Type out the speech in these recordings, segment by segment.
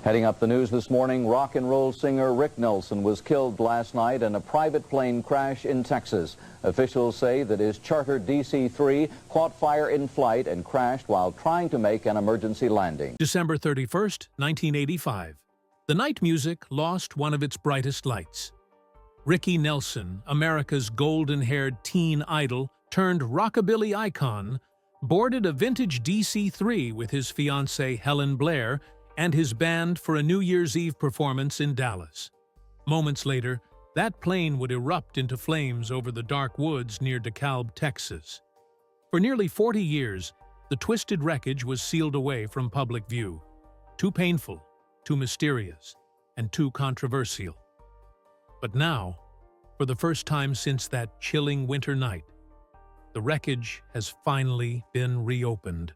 Heading up the news this morning, rock and roll singer Rick Nelson was killed last night in a private plane crash in Texas. Officials say that his charter DC-3 caught fire in flight and crashed while trying to make an emergency landing. December 31st, 1985. The night music lost one of its brightest lights. Ricky Nelson, America's golden-haired teen idol turned rockabilly icon, boarded a vintage DC-3 with his fiancée Helen Blair and his band for a New Year's Eve performance in Dallas. Moments later, that plane would erupt into flames over the dark woods near DeKalb, Texas. For nearly 40 years, the twisted wreckage was sealed away from public view. Too painful, too mysterious, and too controversial. But now, for the first time since that chilling winter night, the wreckage has finally been reopened.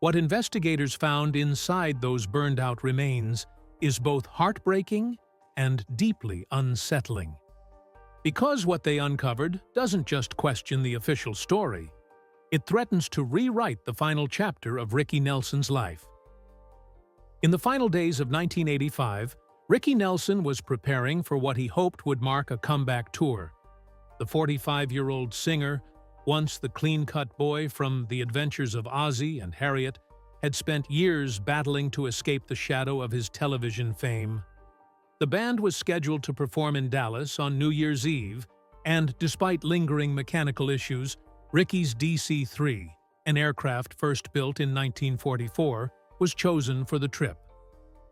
What investigators found inside those burned-out remains is both heartbreaking and deeply unsettling. Because what they uncovered doesn't just question the official story, it threatens to rewrite the final chapter of Ricky Nelson's life. In the final days of 1985, Ricky Nelson was preparing for what he hoped would mark a comeback tour. The 45-year-old singer, once the clean-cut boy from the adventures of Ozzie and Harriet, had spent years battling to escape the shadow of his television fame. The band was scheduled to perform in Dallas on New Year's Eve, and despite lingering mechanical issues, Ricky's DC-3, an aircraft first built in 1944, was chosen for the trip.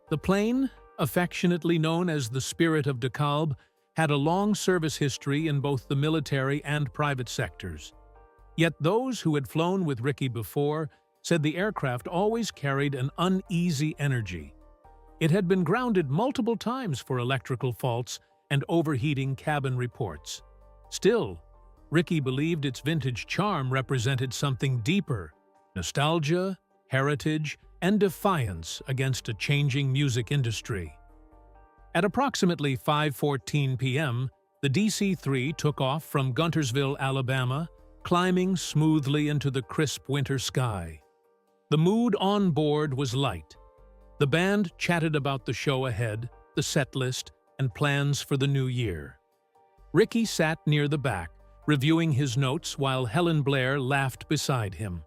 The plane, affectionately known as the Spirit of DeKalb, had a long service history in both the military and private sectors. Yet those who had flown with Ricky before said the aircraft always carried an uneasy energy. It had been grounded multiple times for electrical faults and overheating cabin reports. Still, Ricky believed its vintage charm represented something deeper: nostalgia, heritage, and defiance against a changing music industry. At approximately 5:14 p.m., the DC-3 took off from Guntersville, Alabama, climbing smoothly into the crisp winter sky. The mood on board was light. The band chatted about the show ahead, the set list, and plans for the new year. Ricky sat near the back, reviewing his notes while Helen Blair laughed beside him.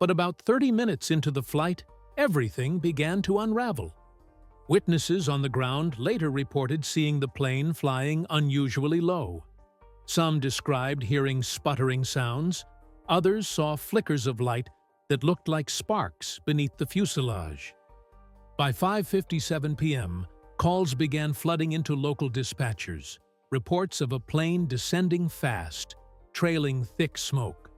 But about 30 minutes into the flight, everything began to unravel. Witnesses on the ground later reported seeing the plane flying unusually low. Some described hearing sputtering sounds. Others saw flickers of light that looked like sparks beneath the fuselage. By 5:57 p.m., calls began flooding into local dispatchers, reports of a plane descending fast, trailing thick smoke.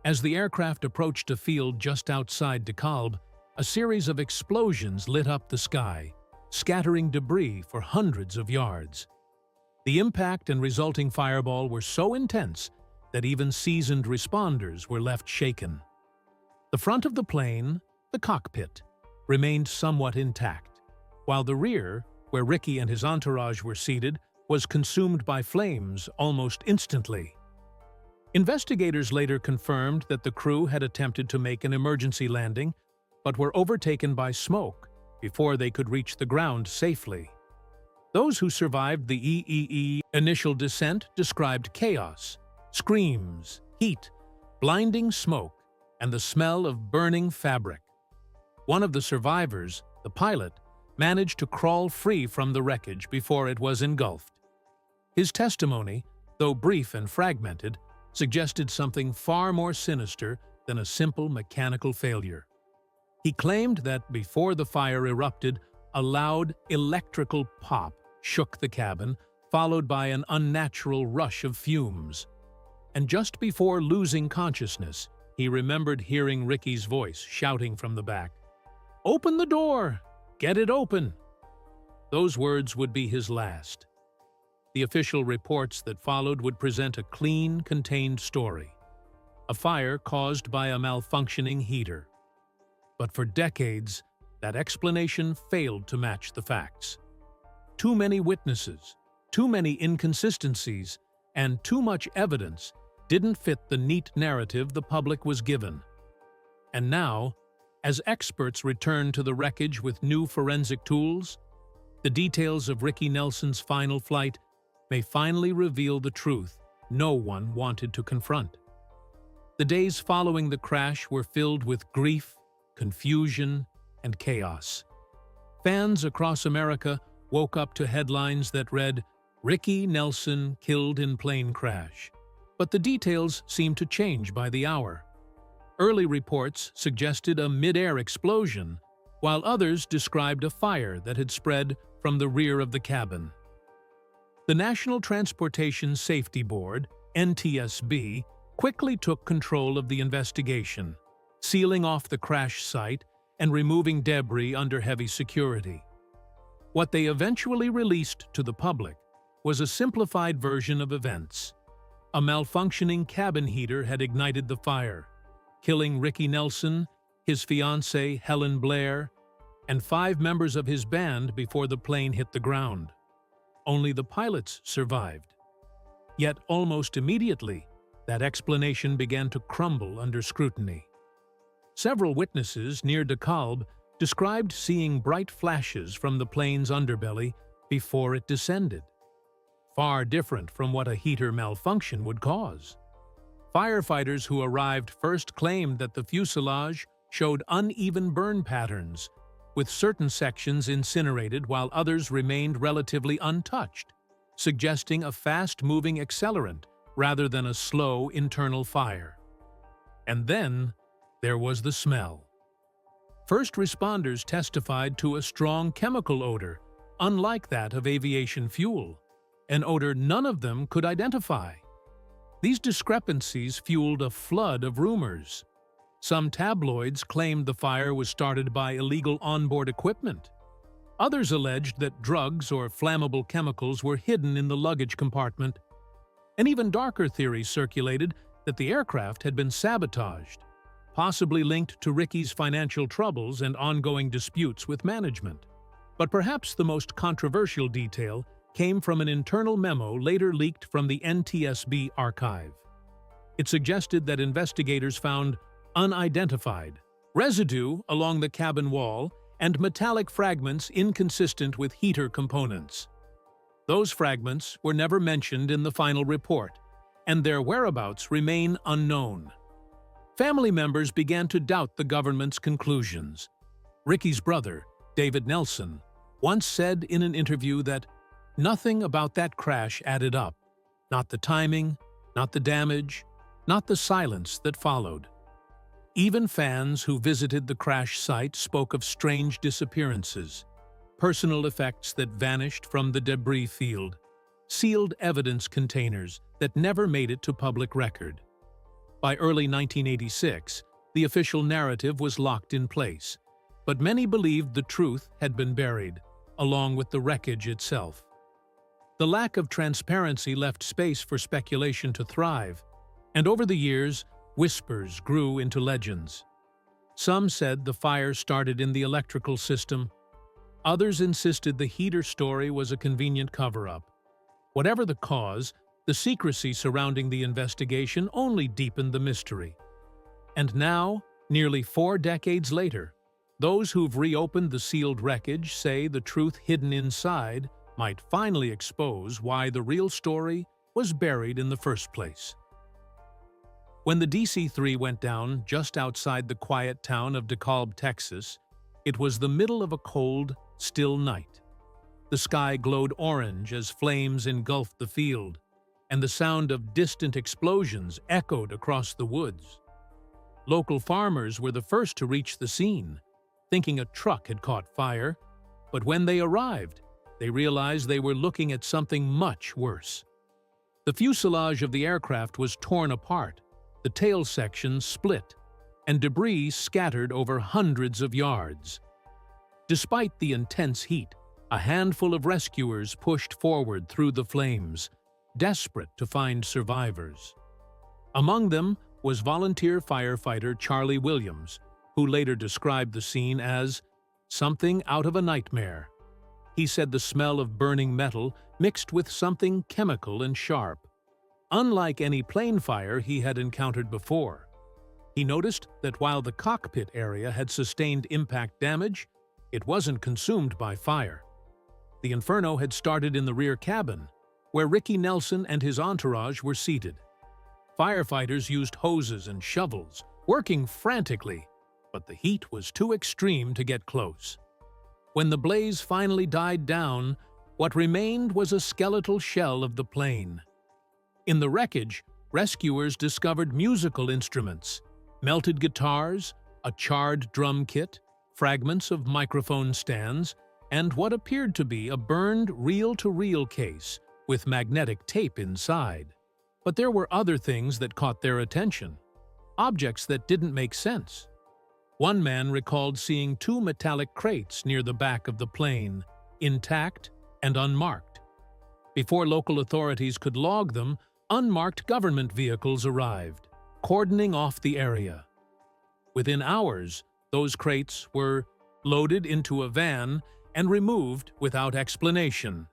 As the aircraft approached a field just outside DeKalb, a series of explosions lit up the sky, scattering debris for hundreds of yards. The impact and resulting fireball were so intense that even seasoned responders were left shaken. The front of the plane, the cockpit, remained somewhat intact, while the rear, where Ricky and his entourage were seated, was consumed by flames almost instantly. Investigators later confirmed that the crew had attempted to make an emergency landing, but were overtaken by smoke before they could reach the ground safely. Those who survived the EEE initial descent described chaos, screams, heat, blinding smoke, and the smell of burning fabric. One of the survivors, the pilot, managed to crawl free from the wreckage before it was engulfed. His testimony, though brief and fragmented, suggested something far more sinister than a simple mechanical failure. He claimed that before the fire erupted, a loud electrical pop shook the cabin, followed by an unnatural rush of fumes. And just before losing consciousness, he remembered hearing Ricky's voice shouting from the back, "Open the door! Get it open!" Those words would be his last. The official reports that followed would present a clean, contained story. A fire caused by a malfunctioning heater. But for decades, that explanation failed to match the facts. Too many witnesses, too many inconsistencies, and too much evidence didn't fit the neat narrative the public was given. And now, As experts return to the wreckage with new forensic tools, the details of Ricky Nelson's final flight may finally reveal the truth no one wanted to confront. The days following the crash were filled with grief, confusion, and chaos. Fans across America woke up to headlines that read, "Ricky Nelson killed in plane crash." But the details seemed to change by the hour. Early reports suggested a mid-air explosion, while others described a fire that had spread from the rear of the cabin. The National Transportation Safety Board, NTSB, quickly took control of the investigation, sealing off the crash site and removing debris under heavy security. What they eventually released to the public was a simplified version of events. A malfunctioning cabin heater had ignited the fire, killing Ricky Nelson, his fiancée Helen Blair, and 5 members of his band before the plane hit the ground. Only the pilots survived. Yet almost immediately, that explanation began to crumble under scrutiny. Several witnesses near DeKalb described seeing bright flashes from the plane's underbelly before it descended, far different from what a heater malfunction would cause. Firefighters who arrived first claimed that the fuselage showed uneven burn patterns, with certain sections incinerated while others remained relatively untouched, suggesting a fast-moving accelerant rather than a slow internal fire. And then there was the smell. First responders testified to a strong chemical odor, unlike that of aviation fuel, an odor none of them could identify. These discrepancies fueled a flood of rumors. Some tabloids claimed the fire was started by illegal onboard equipment. Others alleged that drugs or flammable chemicals were hidden in the luggage compartment. And even darker theories circulated that the aircraft had been sabotaged, possibly linked to Ricky's financial troubles and ongoing disputes with management. But perhaps the most controversial detail came from an internal memo later leaked from the NTSB archive. It suggested that investigators found unidentified residue along the cabin wall and metallic fragments inconsistent with heater components. Those fragments were never mentioned in the final report, and their whereabouts remain unknown. Family members began to doubt the government's conclusions. Ricky's brother, David Nelson, once said in an interview that nothing about that crash added up. Not the timing, not the damage, not the silence that followed. Even fans who visited the crash site spoke of strange disappearances, personal effects that vanished from the debris field, sealed evidence containers that never made it to public record. By early 1986, the official narrative was locked in place, but many believed the truth had been buried, along with the wreckage itself. The lack of transparency left space for speculation to thrive, and over the years, whispers grew into legends. Some said the fire started in the electrical system. Others insisted the heater story was a convenient cover-up. Whatever the cause, the secrecy surrounding the investigation only deepened the mystery. And now, nearly 4 decades later, those who've reopened the sealed wreckage say the truth hidden inside might finally expose why the real story was buried in the first place. When the DC-3 went down just outside the quiet town of DeKalb, Texas, it was the middle of a cold, still night. The sky glowed orange as flames engulfed the field, and the sound of distant explosions echoed across the woods. Local farmers were the first to reach the scene, thinking a truck had caught fire, but when they arrived, they realized they were looking at something much worse. The fuselage of the aircraft was torn apart, the tail section split, and debris scattered over hundreds of yards. Despite the intense heat, a handful of rescuers pushed forward through the flames, desperate to find survivors. Among them was volunteer firefighter Charlie Williams, who later described the scene as something out of a nightmare. He said the smell of burning metal mixed with something chemical and sharp, unlike any plane fire he had encountered before. He noticed that while the cockpit area had sustained impact damage, it wasn't consumed by fire. The inferno had started in the rear cabin, where Ricky Nelson and his entourage were seated. Firefighters used hoses and shovels, working frantically, but the heat was too extreme to get close. When the blaze finally died down, what remained was a skeletal shell of the plane. In the wreckage, rescuers discovered musical instruments, melted guitars, a charred drum kit, fragments of microphone stands, and what appeared to be a burned reel-to-reel case with magnetic tape inside. But there were other things that caught their attention, objects that didn't make sense. One man recalled seeing two metallic crates near the back of the plane, intact and unmarked. Before local authorities could log them, unmarked government vehicles arrived, cordoning off the area. Within hours, those crates were loaded into a van and removed without explanation.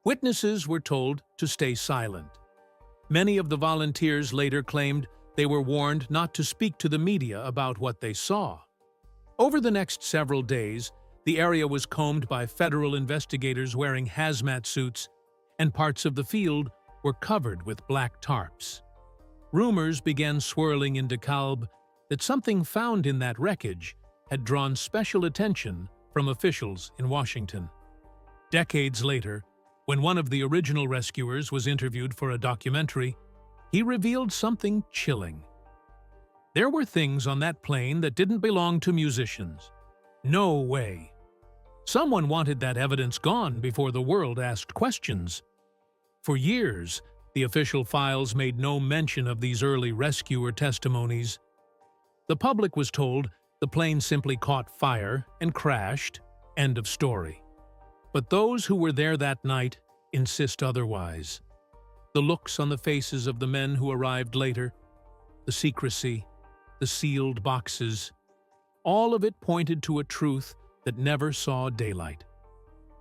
Witnesses were told to stay silent. Many of the volunteers later claimed they were warned not to speak to the media about what they saw. Over the next several days, the area was combed by federal investigators wearing hazmat suits, and parts of the field were covered with black tarps. Rumors began swirling in DeKalb that something found in that wreckage had drawn special attention from officials in Washington. Decades later, when one of the original rescuers was interviewed for a documentary, he revealed something chilling. There were things on that plane that didn't belong to musicians. No way. Someone wanted that evidence gone before the world asked questions. For years, the official files made no mention of these early rescuer testimonies. The public was told the plane simply caught fire and crashed, end of story. But those who were there that night insist otherwise. The looks on the faces of the men who arrived later, the secrecy, the sealed boxes, all of it pointed to a truth that never saw daylight.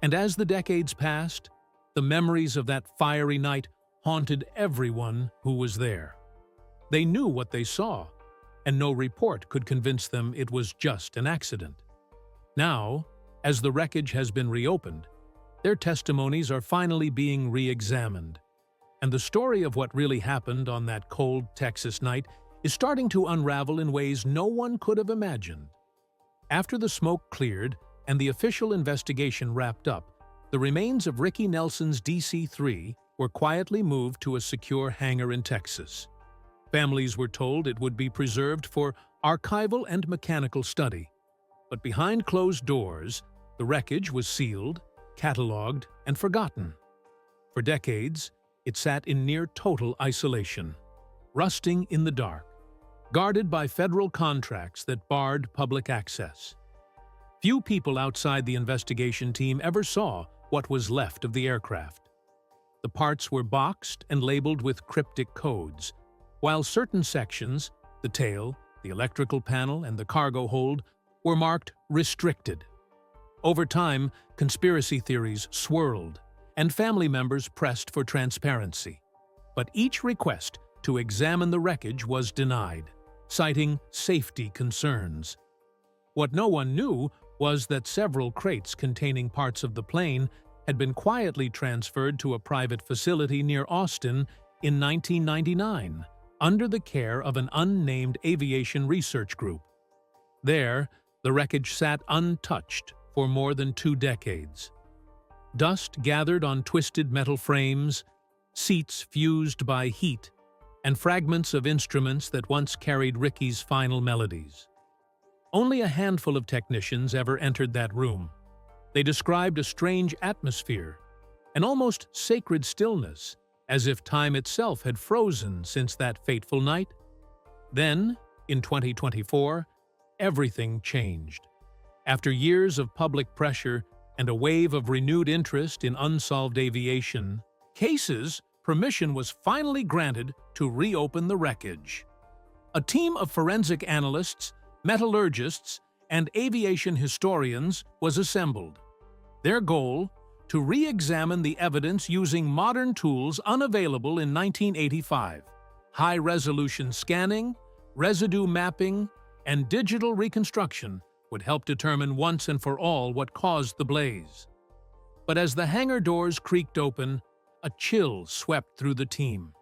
And as the decades passed, the memories of that fiery night haunted everyone who was there. They knew what they saw, and no report could convince them it was just an accident. Now, as the wreckage has been reopened, their testimonies are finally being re-examined, and the story of what really happened on that cold Texas night is starting to unravel in ways no one could have imagined. After the smoke cleared and the official investigation wrapped up, the remains of Ricky Nelson's DC-3 were quietly moved to a secure hangar in Texas. Families were told it would be preserved for archival and mechanical study. But behind closed doors, the wreckage was sealed, catalogued, and forgotten. For decades, it sat in near total isolation, rusting in the dark, guarded by federal contracts that barred public access. Few people outside the investigation team ever saw what was left of the aircraft. The parts were boxed and labeled with cryptic codes, while certain sections, the tail, the electrical panel, and the cargo hold, were marked restricted. Over time, conspiracy theories swirled, and family members pressed for transparency. But each request to examine the wreckage was denied, citing safety concerns. What no one knew was that several crates containing parts of the plane had been quietly transferred to a private facility near Austin in 1999, under the care of an unnamed aviation research group. There, the wreckage sat untouched for more than 2 decades. Dust gathered on twisted metal frames, seats fused by heat, and fragments of instruments that once carried Ricky's final melodies. Only a handful of technicians ever entered that room. They described a strange atmosphere, an almost sacred stillness, as if time itself had frozen since that fateful night. Then, in 2024, everything changed. After years of public pressure and a wave of renewed interest in unsolved aviation cases, permission was finally granted to reopen the wreckage. A team of forensic analysts, metallurgists, and aviation historians was assembled. Their goal: to re-examine the evidence using modern tools unavailable in 1985, high-resolution scanning, residue mapping, and digital reconstruction would help determine once and for all what caused the blaze. But as the hangar doors creaked open, a chill swept through the team.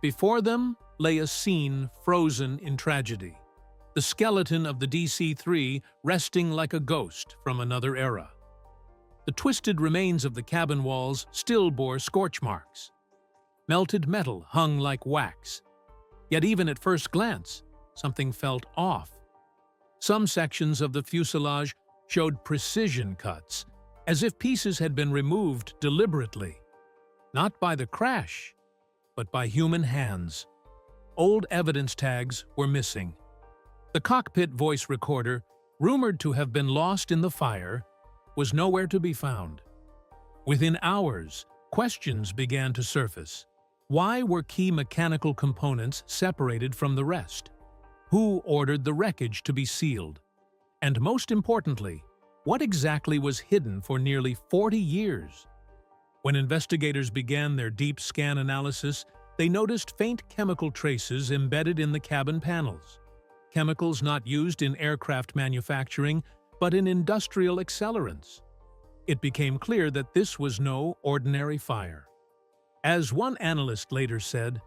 Before them lay a scene frozen in tragedy, the skeleton of the DC-3 resting like a ghost from another era. The twisted remains of the cabin walls still bore scorch marks. Melted metal hung like wax. Yet even at first glance, something felt off. Some sections of the fuselage showed precision cuts, as if pieces had been removed deliberately. Not by the crash, but by human hands. Old evidence tags were missing. The cockpit voice recorder, rumored to have been lost in the fire, was nowhere to be found. Within hours, questions began to surface. Why were key mechanical components separated from the rest? Who ordered the wreckage to be sealed? And most importantly, what exactly was hidden for nearly 40 years? When investigators began their deep scan analysis, they noticed faint chemical traces embedded in the cabin panels. Chemicals not used in aircraft manufacturing, but in industrial accelerants. It became clear that this was no ordinary fire. As one analyst later said,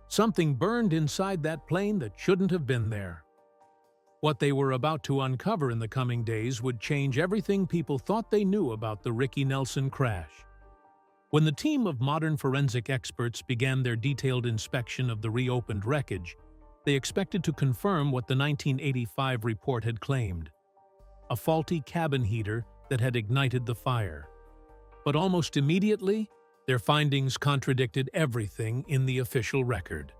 something burned inside that plane that shouldn't have been there. What they were about to uncover in the coming days would change everything people thought they knew about the Ricky Nelson crash. When the team of modern forensic experts began their detailed inspection of the reopened wreckage, they expected to confirm what the 1985 report had claimed: a faulty cabin heater that had ignited the fire. But almost immediately, their findings contradicted everything in the official record.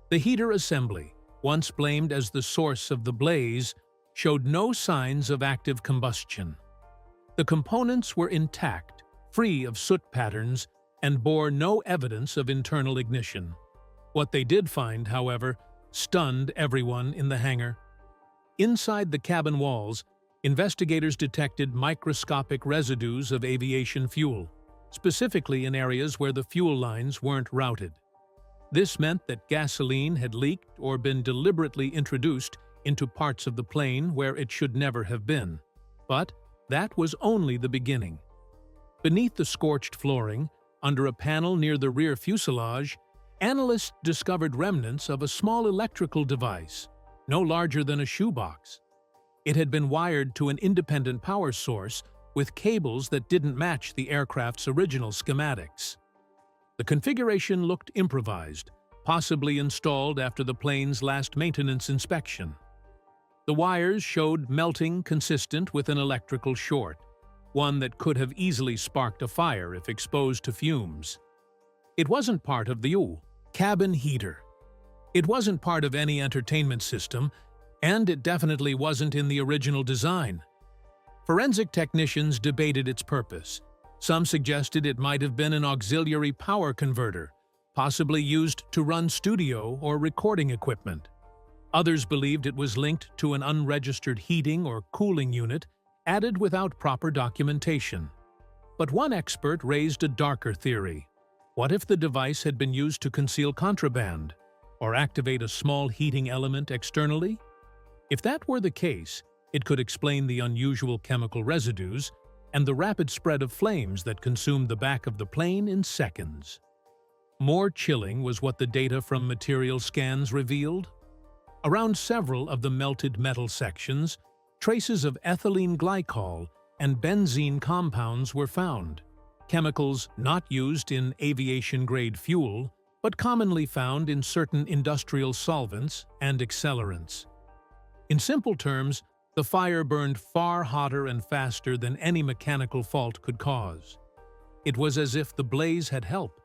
The heater assembly, once blamed as the source of the blaze, showed no signs of active combustion. The components were intact, free of soot patterns, and bore no evidence of internal ignition. What they did find, however, stunned everyone in the hangar. Inside the cabin walls, investigators detected microscopic residues of aviation fuel, specifically in areas where the fuel lines weren't routed. This meant that gasoline had leaked or been deliberately introduced into parts of the plane where it should never have been. But that was only the beginning. Beneath the scorched flooring, under a panel near the rear fuselage, analysts discovered remnants of a small electrical device, no larger than a shoebox. It had been wired to an independent power source with cables that didn't match the aircraft's original schematics. The configuration looked improvised, possibly installed after the plane's last maintenance inspection. The wires showed melting consistent with an electrical short, one that could have easily sparked a fire if exposed to fumes. It wasn't part of the cabin heater. It wasn't part of any entertainment system, and it definitely wasn't in the original design. Forensic technicians debated its purpose. Some suggested it might have been an auxiliary power converter, possibly used to run studio or recording equipment. Others believed it was linked to an unregistered heating or cooling unit added without proper documentation. But one expert raised a darker theory. What if the device had been used to conceal contraband or activate a small heating element externally? If that were the case, it could explain the unusual chemical residues and the rapid spread of flames that consumed the back of the plane in seconds. More chilling was what the data from material scans revealed. Around several of the melted metal sections, traces of ethylene glycol and benzene compounds were found, chemicals not used in aviation-grade fuel, but commonly found in certain industrial solvents and accelerants. In simple terms, the fire burned far hotter and faster than any mechanical fault could cause. It was as if the blaze had help.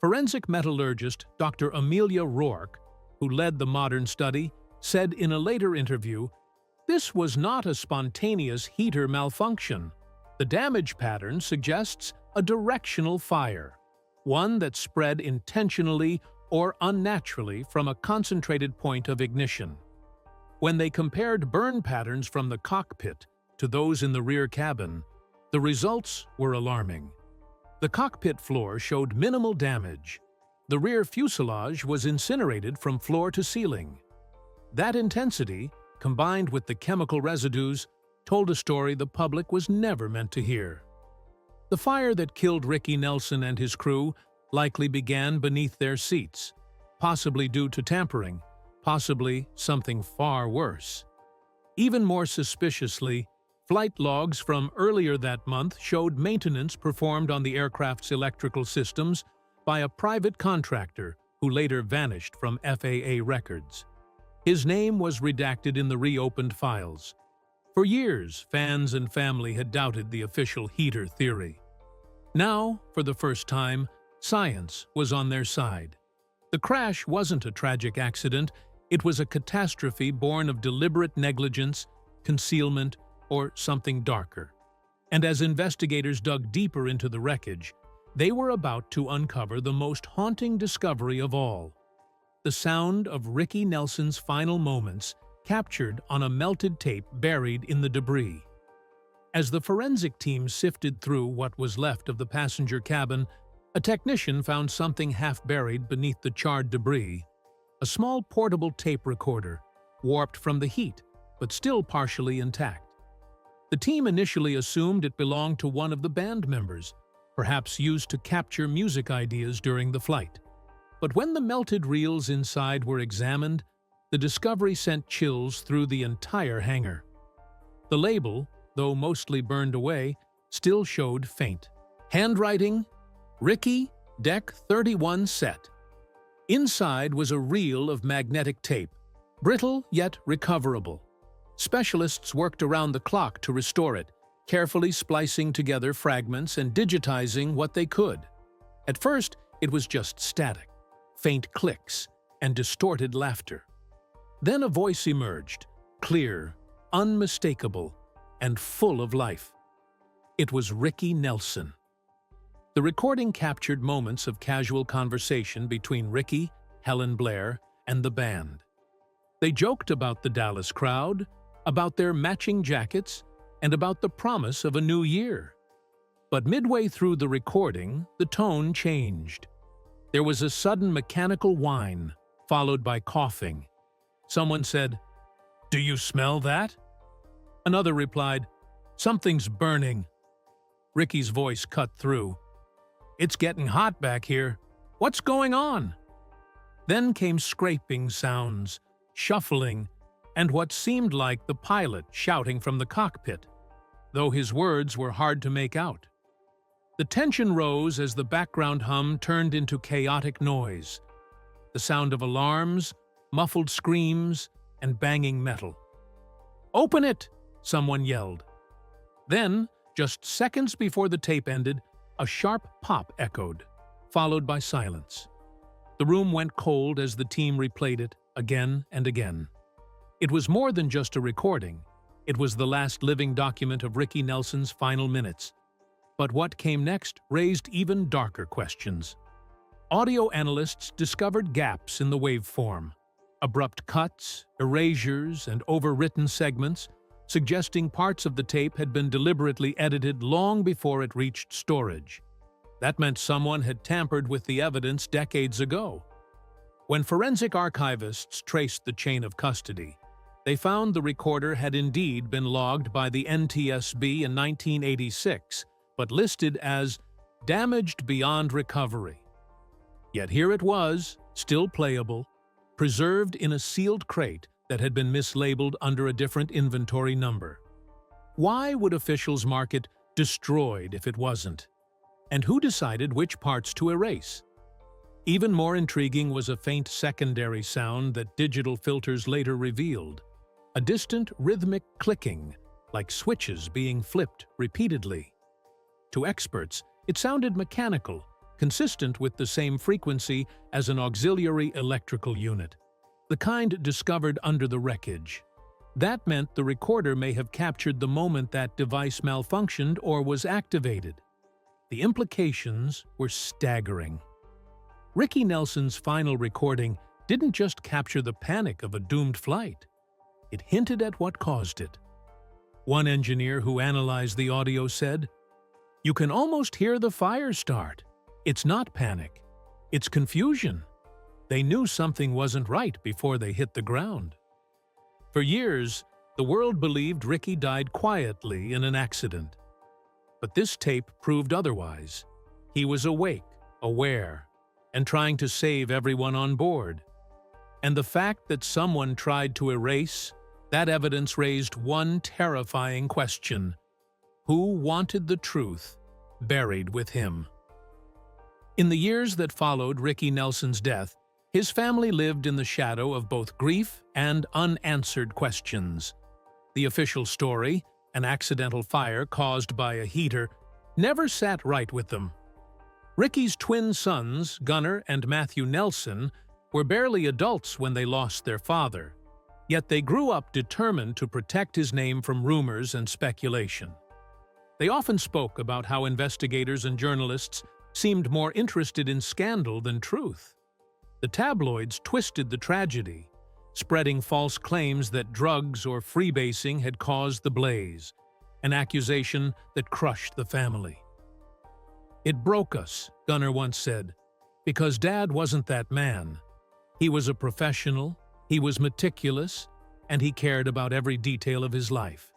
Forensic metallurgist Dr. Amelia Rourke, who led the modern study, said in a later interview, "This was not a spontaneous heater malfunction. The damage pattern suggests a directional fire, one that spread intentionally or unnaturally from a concentrated point of ignition." When they compared burn patterns from the cockpit to those in the rear cabin, the results were alarming. The cockpit floor showed minimal damage. The rear fuselage was incinerated from floor to ceiling. That intensity, combined with the chemical residues, told a story the public was never meant to hear. The fire that killed Ricky Nelson and his crew likely began beneath their seats, possibly due to tampering, possibly something far worse. Even more suspiciously, flight logs from earlier that month showed maintenance performed on the aircraft's electrical systems by a private contractor who later vanished from FAA records. His name was redacted in the reopened files. For years, fans and family had doubted the official heater theory. Now, for the first time, science was on their side. The crash wasn't a tragic accident, it was a catastrophe born of deliberate negligence, concealment, or something darker. And as investigators dug deeper into the wreckage, they were about to uncover the most haunting discovery of all: the sound of Ricky Nelson's final moments captured on a melted tape buried in the debris. As the forensic team sifted through what was left of the passenger cabin, a technician found something half-buried beneath the charred debris: a small portable tape recorder, warped from the heat, but still partially intact. The team initially assumed it belonged to one of the band members, perhaps used to capture music ideas during the flight. But when the melted reels inside were examined, the discovery sent chills through the entire hangar. The label, though mostly burned away, still showed faint. Handwriting: Ricky, Deck 31 Set. Inside was a reel of magnetic tape, brittle yet recoverable. Specialists worked around the clock to restore it, carefully splicing together fragments and digitizing what they could. At first, it was just static, faint clicks, and distorted laughter. Then a voice emerged, clear, unmistakable, and full of life. It was Ricky Nelson. The recording captured moments of casual conversation between Ricky, Helen Blair, and the band. They joked about the Dallas crowd, about their matching jackets, and about the promise of a new year. But midway through the recording, the tone changed. There was a sudden mechanical whine, followed by coughing. Someone said, "Do you smell that?" Another replied, "Something's burning." Ricky's voice cut through. "It's getting hot back here. What's going on?" Then came scraping sounds, shuffling, and what seemed like the pilot shouting from the cockpit, though his words were hard to make out. The tension rose as the background hum turned into chaotic noise, the sound of alarms, muffled screams, and banging metal. "Open it!" someone yelled. Then, just seconds before the tape ended, a sharp pop echoed, followed by silence. The room went cold as the team replayed it again and again. It was more than just a recording. It was the last living document of Ricky Nelson's final minutes. But what came next raised even darker questions. Audio analysts discovered gaps in the waveform, abrupt cuts, erasures, and overwritten segments, suggesting parts of the tape had been deliberately edited long before it reached storage. That meant someone had tampered with the evidence decades ago. When forensic archivists traced the chain of custody, they found the recorder had indeed been logged by the NTSB in 1986, but listed as damaged beyond recovery. Yet here it was, still playable, preserved in a sealed crate that had been mislabeled under a different inventory number. Why would officials mark it destroyed if it wasn't? And who decided which parts to erase? Even more intriguing was a faint secondary sound that digital filters later revealed, a distant rhythmic clicking, like switches being flipped repeatedly. To experts, it sounded mechanical, consistent with the same frequency as an auxiliary electrical unit, the kind discovered under the wreckage. That meant the recorder may have captured the moment that device malfunctioned or was activated. The implications were staggering. Ricky Nelson's final recording didn't just capture the panic of a doomed flight. It hinted at what caused it. One engineer who analyzed the audio said, "You can almost hear the fire start. It's not panic. It's confusion. They knew something wasn't right before they hit the ground." For years, the world believed Ricky died quietly in an accident. But this tape proved otherwise. He was awake, aware, and trying to save everyone on board. And the fact that someone tried to erase that evidence raised one terrifying question: who wanted the truth buried with him? In the years that followed Ricky Nelson's death, his family lived in the shadow of both grief and unanswered questions. The official story, an accidental fire caused by a heater, never sat right with them. Ricky's twin sons, Gunnar and Matthew Nelson, were barely adults when they lost their father, yet they grew up determined to protect his name from rumors and speculation. They often spoke about how investigators and journalists seemed more interested in scandal than truth. The tabloids twisted the tragedy, spreading false claims that drugs or freebasing had caused the blaze, an accusation that crushed the family. "It broke us," Gunnar once said, "because Dad wasn't that man. He was a professional, he was meticulous, and he cared about every detail of his life."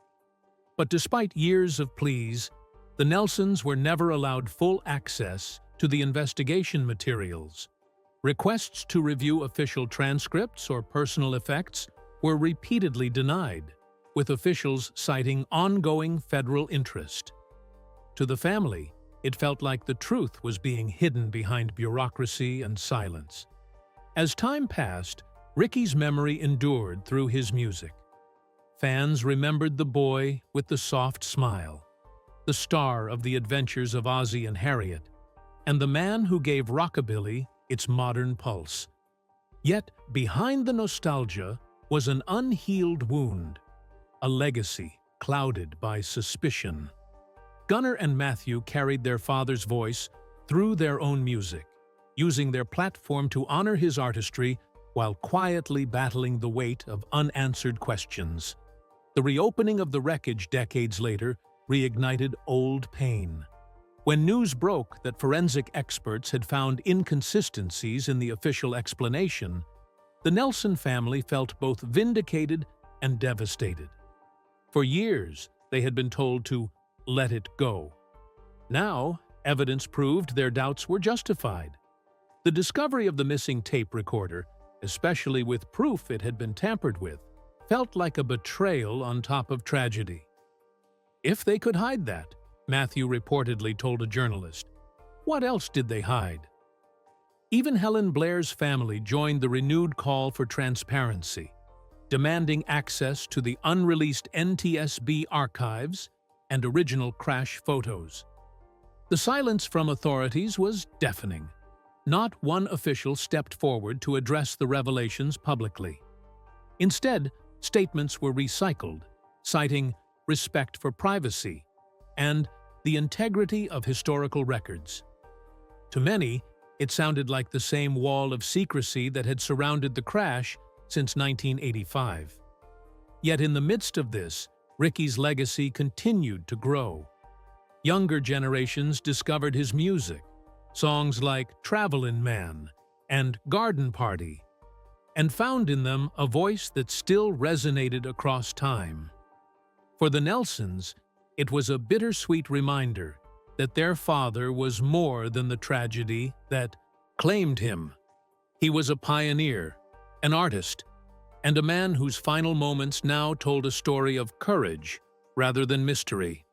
But despite years of pleas, the Nelsons were never allowed full access to the investigation materials. Requests to review official transcripts or personal effects were repeatedly denied, with officials citing ongoing federal interest. To the family, it felt like the truth was being hidden behind bureaucracy and silence. As time passed, Ricky's memory endured through his music. Fans remembered the boy with the soft smile, the star of the adventures of Ozzie and Harriet, and the man who gave rockabilly its modern pulse. Yet behind the nostalgia was an unhealed wound, a legacy clouded by suspicion. Gunnar and Matthew carried their father's voice through their own music, using their platform to honor his artistry while quietly battling the weight of unanswered questions. The reopening of the Wreckage decades later reignited old pain. When news broke that forensic experts had found inconsistencies in the official explanation, the Nelson family felt both vindicated and devastated. For years, they had been told to let it go. Now, evidence proved their doubts were justified. The discovery of the missing tape recorder, especially with proof it had been tampered with, felt like a betrayal on top of tragedy. If they could hide that, Matthew reportedly told a journalist, what else did they hide? Even Helen Blair's family joined the renewed call for transparency, demanding access to the unreleased NTSB archives and original crash photos. The silence from authorities was deafening. Not one official stepped forward to address the revelations publicly. Instead, statements were recycled, citing respect for privacy and the integrity of historical records. To many, it sounded like the same wall of secrecy that had surrounded the crash since 1985. Yet in the midst of this, Ricky's legacy continued to grow. Younger generations discovered his music, songs like Travelin' Man and Garden Party, and found in them a voice that still resonated across time. For the Nelsons, it was a bittersweet reminder that their father was more than the tragedy that claimed him. He was a pioneer, an artist, and a man whose final moments now told a story of courage rather than mystery.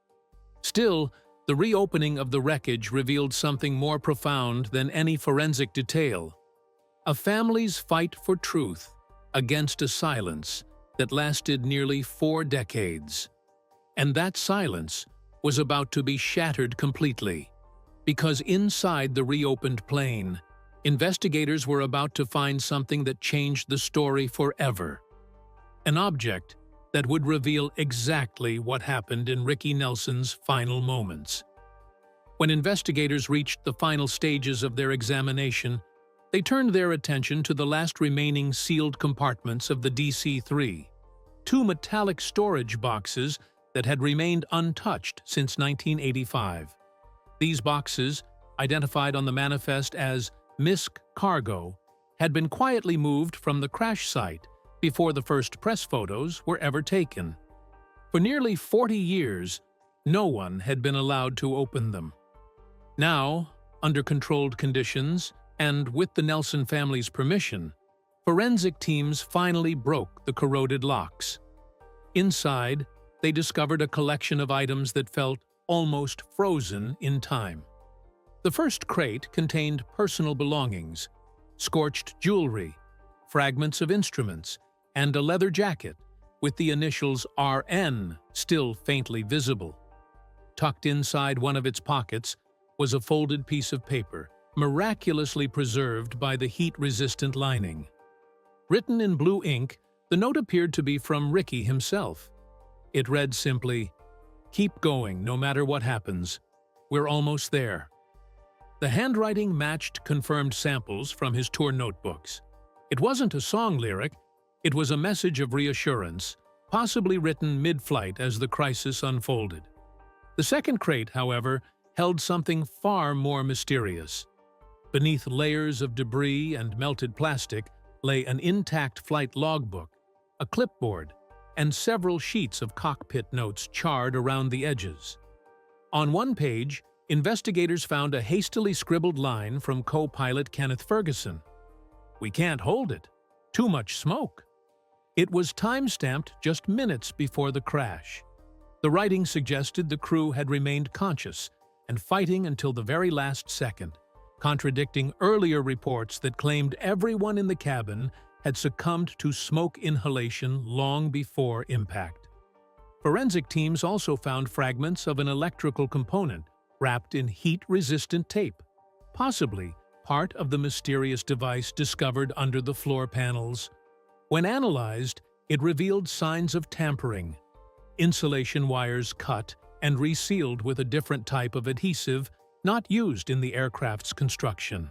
Still, the reopening of the Wreckage revealed something more profound than any forensic detail: a family's fight for truth against a silence that lasted nearly 4 decades. And that silence was about to be shattered completely, because inside the reopened plane, investigators were about to find something that changed the story forever. An object that would reveal exactly what happened in Ricky Nelson's final moments. When investigators reached the final stages of their examination, they turned their attention to the last remaining sealed compartments of the DC-3, 2 metallic storage boxes that had remained untouched since 1985. These boxes, identified on the manifest as MISC cargo, had been quietly moved from the crash site before the first press photos were ever taken. For nearly 40 years, no one had been allowed to open them. Now, under controlled conditions, and with the Nelson family's permission, forensic teams finally broke the corroded locks. Inside, they discovered a collection of items that felt almost frozen in time. The first crate contained personal belongings, scorched jewelry, fragments of instruments, and a leather jacket with the initials RN still faintly visible. Tucked inside one of its pockets was a folded piece of paper, miraculously preserved by the heat-resistant lining. Written in blue ink, the note appeared to be from Ricky himself. It read simply, "Keep going no matter what happens. We're almost there." The handwriting matched confirmed samples from his tour notebooks. It wasn't a song lyric, it was a message of reassurance, possibly written mid-flight as the crisis unfolded. The second crate, however, held something far more mysterious. Beneath layers of debris and melted plastic lay an intact flight logbook, a clipboard, and several sheets of cockpit notes charred around the edges. On one page, investigators found a hastily scribbled line from co-pilot Kenneth Ferguson. "We can't hold it. Too much smoke." It was time-stamped just minutes before the crash. The writing suggested the crew had remained conscious and fighting until the very last second, contradicting earlier reports that claimed everyone in the cabin had succumbed to smoke inhalation long before impact. Forensic teams also found fragments of an electrical component wrapped in heat-resistant tape, possibly part of the mysterious device discovered under the floor panels. When analyzed, it revealed signs of tampering. Insulation wires cut and resealed with a different type of adhesive not used in the aircraft's construction.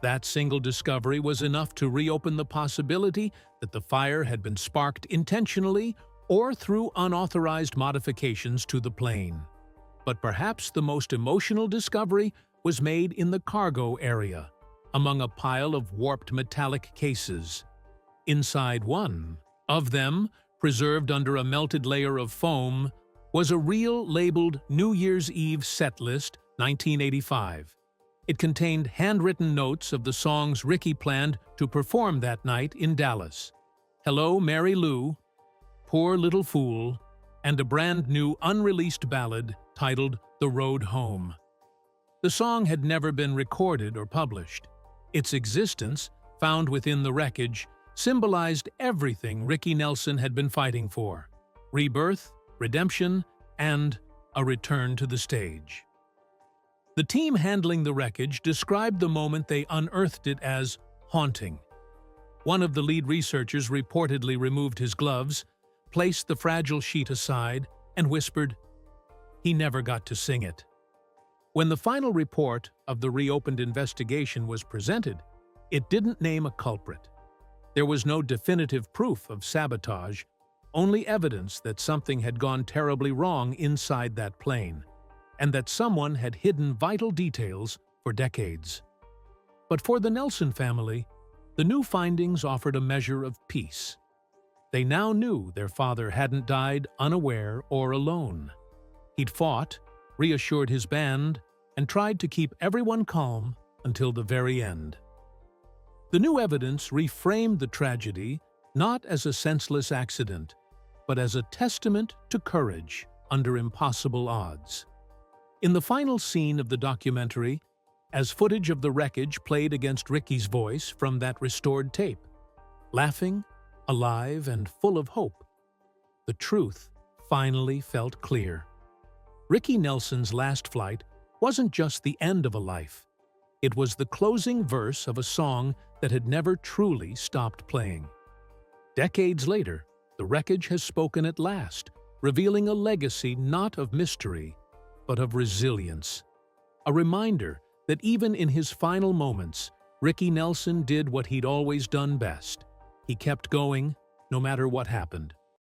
That single discovery was enough to reopen the possibility that the fire had been sparked intentionally or through unauthorized modifications to the plane. But perhaps the most emotional discovery was made in the cargo area, among a pile of warped metallic cases. Inside one of them, preserved under a melted layer of foam, was a reel labeled New Year's Eve Setlist 1985. It contained handwritten notes of the songs Ricky planned to perform that night in Dallas. "Hello, Mary Lou," "Poor Little Fool," and a brand new unreleased ballad titled "The Road Home." The song had never been recorded or published. Its existence, found within the wreckage, symbolized everything Ricky Nelson had been fighting for: rebirth, redemption, and a return to the stage. The team handling the wreckage described the moment they unearthed it as haunting. One of the lead researchers reportedly removed his gloves, placed the fragile sheet aside, and whispered, "He never got to sing it." When the final report of the reopened investigation was presented, it didn't name a culprit. There was no definitive proof of sabotage, only evidence that something had gone terribly wrong inside that plane, and that someone had hidden vital details for decades. But for the Nelson family, the new findings offered a measure of peace. They now knew their father hadn't died unaware or alone. He'd fought, reassured his band, and tried to keep everyone calm until the very end. The new evidence reframed the tragedy not as a senseless accident, but as a testament to courage under impossible odds. In the final scene of the documentary, as footage of the wreckage played against Ricky's voice from that restored tape, laughing, alive, and full of hope, the truth finally felt clear. Ricky Nelson's last flight wasn't just the end of a life. It was the closing verse of a song that had never truly stopped playing. Decades later, the wreckage has spoken at last, revealing a legacy not of mystery, but of resilience. A reminder that even in his final moments, Ricky Nelson did what he'd always done best. He kept going, no matter what happened.